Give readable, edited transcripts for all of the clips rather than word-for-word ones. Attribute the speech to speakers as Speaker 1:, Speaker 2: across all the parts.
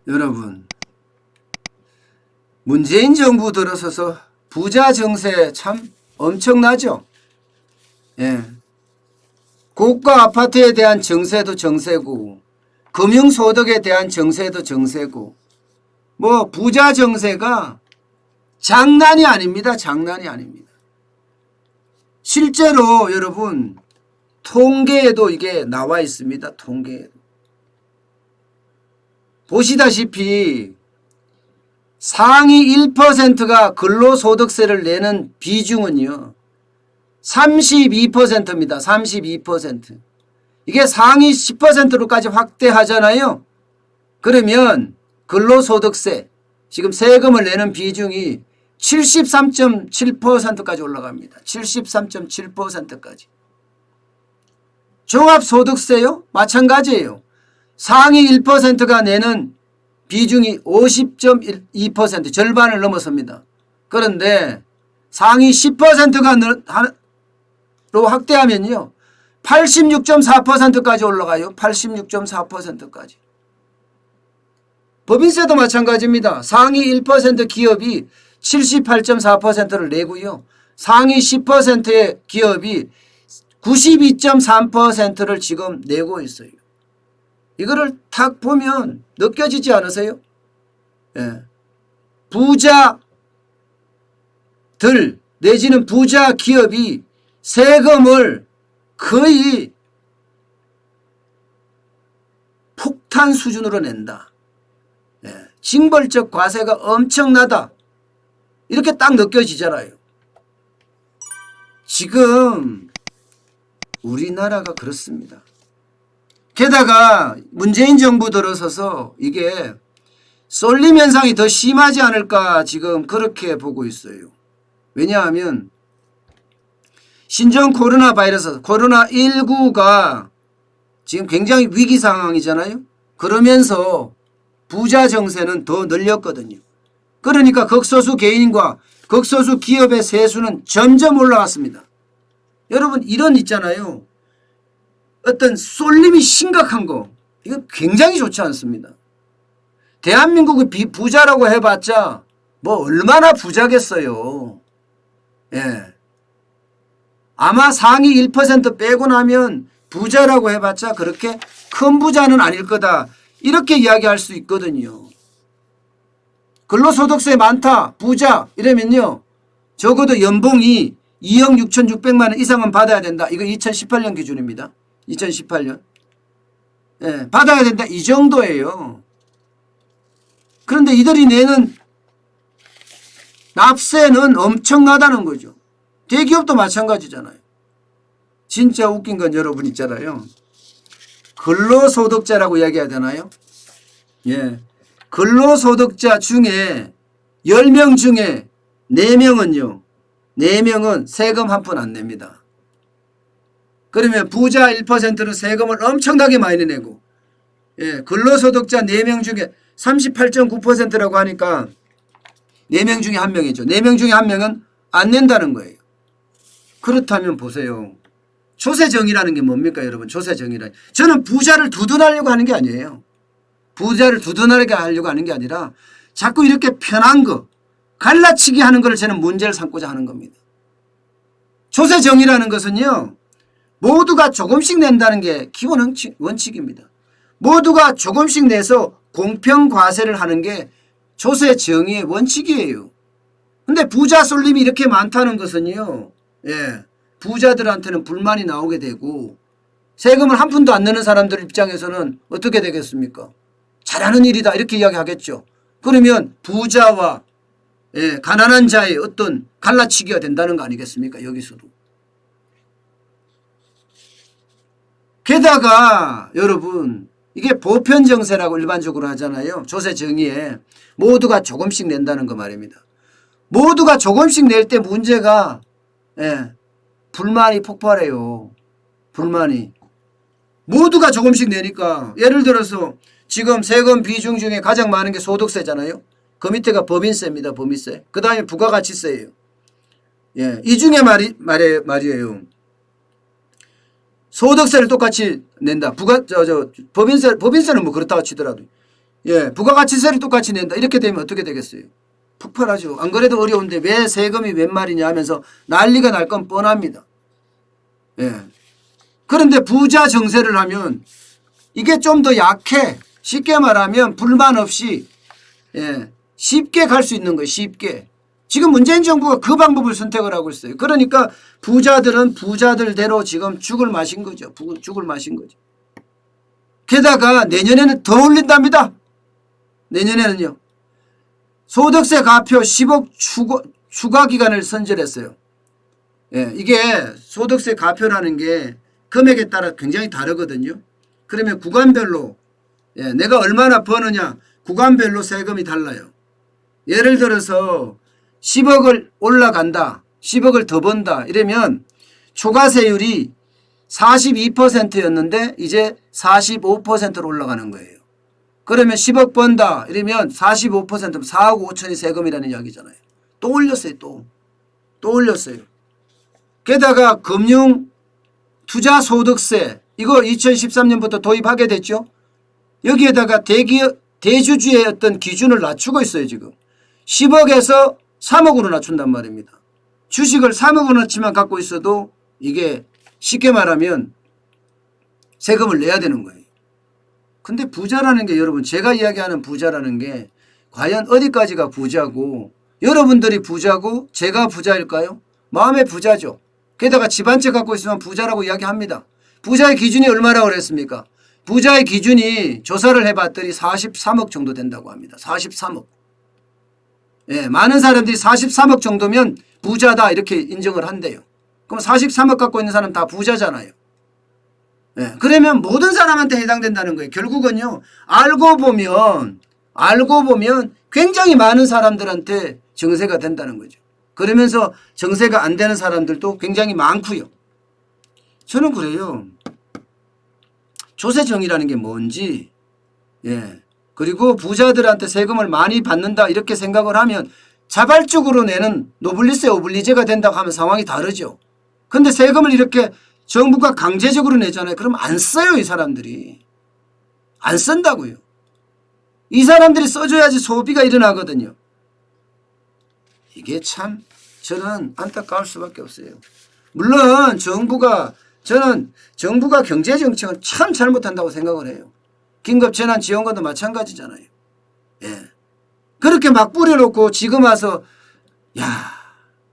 Speaker 1: 여러분, 문재인 정부 들어서서 부자 증세 참 엄청나죠? 예. 고가 아파트에 대한 증세도 증세고, 금융소득에 대한 증세도 증세고, 뭐 부자 증세가 장난이 아닙니다. 장난이 아닙니다. 실제로 여러분 통계에도 이게 나와 있습니다. 통계에도. 보시다시피 상위 1%가 근로소득세를 내는 비중은요 32%입니다. 32%. 이게 상위 10%로까지 확대하잖아요. 그러면 근로소득세 지금 세금을 내는 비중이 73.7%까지 올라갑니다. 73.7%까지. 종합소득세요? 마찬가지예요. 상위 1%가 내는 비중이 50.2% 절반을 넘어섭니다. 그런데 상위 10%가 로 확대하면요 86.4%까지 올라가요. 86.4%까지. 법인세도 마찬가지입니다. 상위 1% 기업이 78.4%를 내고요. 상위 10%의 기업이 92.3%를 지금 내고 있어요. 이거를 탁 보면 느껴지지 않으세요? 예. 부자들 내지는 부자 기업이 세금을 거의 폭탄 수준으로 낸다. 예. 징벌적 과세가 엄청나다. 이렇게 딱 느껴지잖아요. 지금 우리나라가 그렇습니다. 게다가 문재인 정부 들어서서 이게 쏠림 현상이 더 심하지 않을까 지금 그렇게 보고 있어요. 왜냐하면 신종 코로나 바이러스 코로나19가 지금 굉장히 위기 상황이잖아요. 그러면서 부자 증세는 더 늘렸거든요. 그러니까 극소수 개인과 극소수 기업의 세수는 점점 올라갔습니다. 여러분 이런 있잖아요. 어떤 쏠림이 심각한 거 이거 굉장히 좋지 않습니다. 대한민국의 부자라고 해봤자 뭐 얼마나 부자겠어요. 예. 아마 상위 1% 빼고 나면 부자라고 해봤자 그렇게 큰 부자는 아닐 거다. 이렇게 이야기할 수 있거든요. 근로소득세 많다 부자 이러면요 적어도 연봉이 2억 6,600만 원 이상은 받아야 된다. 이거 2018년 기준입니다. 2018년. 예, 받아야 된다. 이 정도예요. 그런데 이들이 내는 납세는 엄청나다는 거죠. 대기업도 마찬가지잖아요. 진짜 웃긴 건 여러분 있잖아요. 근로소득자라고 이야기해야 되나요? 예. 근로소득자 중에 10명 중에 4명은요. 4명은 세금 한 푼 안 냅니다. 그러면 부자 1%는 세금을 엄청나게 많이 내고 예, 근로소득자 4명 중에 38.9%라고 하니까 4명 중에 1명이죠. 4명 중에 1명은 안 낸다는 거예요. 그렇다면 보세요. 조세정의라는 게 뭡니까 여러분. 조세정의라는 저는 부자를 두둔하려고 하는 게 아니에요. 부자를 두둔하게 하려고 하는 게 아니라 자꾸 이렇게 편한 거 갈라치기 하는 걸 저는 문제를 삼고자 하는 겁니다. 조세정의라는 것은요. 모두가 조금씩 낸다는 게 기본 원칙입니다. 모두가 조금씩 내서 공평과세를 하는 게 조세정의의 원칙이에요. 근데 부자 쏠림이 이렇게 많다는 것은요. 예, 부자들한테는 불만이 나오게 되고 세금을 한 푼도 안 내는 사람들 입장에서는 어떻게 되겠습니까? 잘하는 일이다 이렇게 이야기하겠죠. 그러면 부자와 예, 가난한 자의 어떤 갈라치기가 된다는 거 아니겠습니까? 여기서도. 게다가 여러분 이게 보편정세라고 일반적으로 하잖아요. 조세정의에 모두가 조금씩 낸다는 거 말입니다. 모두가 조금씩 낼 때 문제가 예, 불만이 폭발해요. 불만이. 모두가 조금씩 내니까 예를 들어서 지금 세금 비중 중에 가장 많은 게 소득세잖아요. 그 밑에가 법인세입니다. 법인세. 그 다음에 부가가치세예요. 예, 이 중에 말이에요. 소득세를 똑같이 낸다. 법인세는 뭐 그렇다고 치더라도 예, 부가가치세를 똑같이 낸다. 이렇게 되면 어떻게 되겠어요? 폭발하죠. 안 그래도 어려운데 왜 세금이 웬 말이냐 하면서 난리가 날 건 뻔합니다. 예. 그런데 부자 정세를 하면 이게 좀 더 약해. 쉽게 말하면 불만 없이 예, 쉽게 갈 수 있는 거예요. 쉽게. 지금 문재인 정부가 그 방법을 선택을 하고 있어요. 그러니까 부자들은 부자들대로 지금 죽을 마신 거죠. 죽을 마신 거죠. 게다가 내년에는 더 올린답니다. 내년에는요. 소득세 가표 10억 추가 기간을 선정했어요. 예, 이게 소득세 가표라는 게 금액에 따라 굉장히 다르거든요. 그러면 구간별로 예, 내가 얼마나 버느냐 구간별로 세금이 달라요. 예를 들어서 10억을 올라간다. 10억을 더 번다. 이러면 초과세율이 42%였는데 이제 45%로 올라가는 거예요. 그러면 10억 번다. 이러면 45%면 4억 5천이 세금이라는 이야기잖아요. 또 올렸어요. 또 올렸어요. 게다가 금융 투자 소득세 이거 2013년부터 도입하게 됐죠. 여기에다가 대기업 대주주의 어떤 기준을 낮추고 있어요. 지금 10억에서 3억으로 낮춘단 말입니다. 주식을 3억원어치만 갖고 있어도 이게 쉽게 말하면 세금을 내야 되는 거예요. 근데 부자라는 게 여러분 제가 이야기하는 부자라는 게 과연 어디까지가 부자고 여러분들이 부자고 제가 부자일까요? 마음의 부자죠. 게다가 집 한 채 갖고 있으면 부자라고 이야기합니다. 부자의 기준이 얼마라고 그랬습니까? 부자의 기준이 조사를 해봤더니 43억 정도 된다고 합니다. 43억. 예, 많은 사람들이 43억 정도면 부자다 이렇게 인정을 한대요. 그럼 43억 갖고 있는 사람 다 부자잖아요. 예, 그러면 모든 사람한테 해당된다는 거예요. 결국은요. 알고 보면 굉장히 많은 사람들한테 정세가 된다는 거죠. 그러면서 정세가 안 되는 사람들도 굉장히 많고요. 저는 그래요. 조세정의라는 게 뭔지 예. 그리고 부자들한테 세금을 많이 받는다 이렇게 생각을 하면 자발적으로 내는 노블리세 오블리제가 된다고 하면 상황이 다르죠. 그런데 세금을 이렇게 정부가 강제적으로 내잖아요. 그럼 안 써요. 이 사람들이. 안 쓴다고요. 이 사람들이 써줘야지 소비가 일어나거든요. 이게 참 저는 안타까울 수밖에 없어요. 물론 저는 정부가 경제정책은 참 잘못한다고 생각을 해요. 긴급재난지원금도 마찬가지잖아요. 예. 그렇게 막 뿌려놓고 지금 와서 야,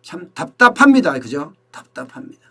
Speaker 1: 참 답답합니다. 그죠? 답답합니다.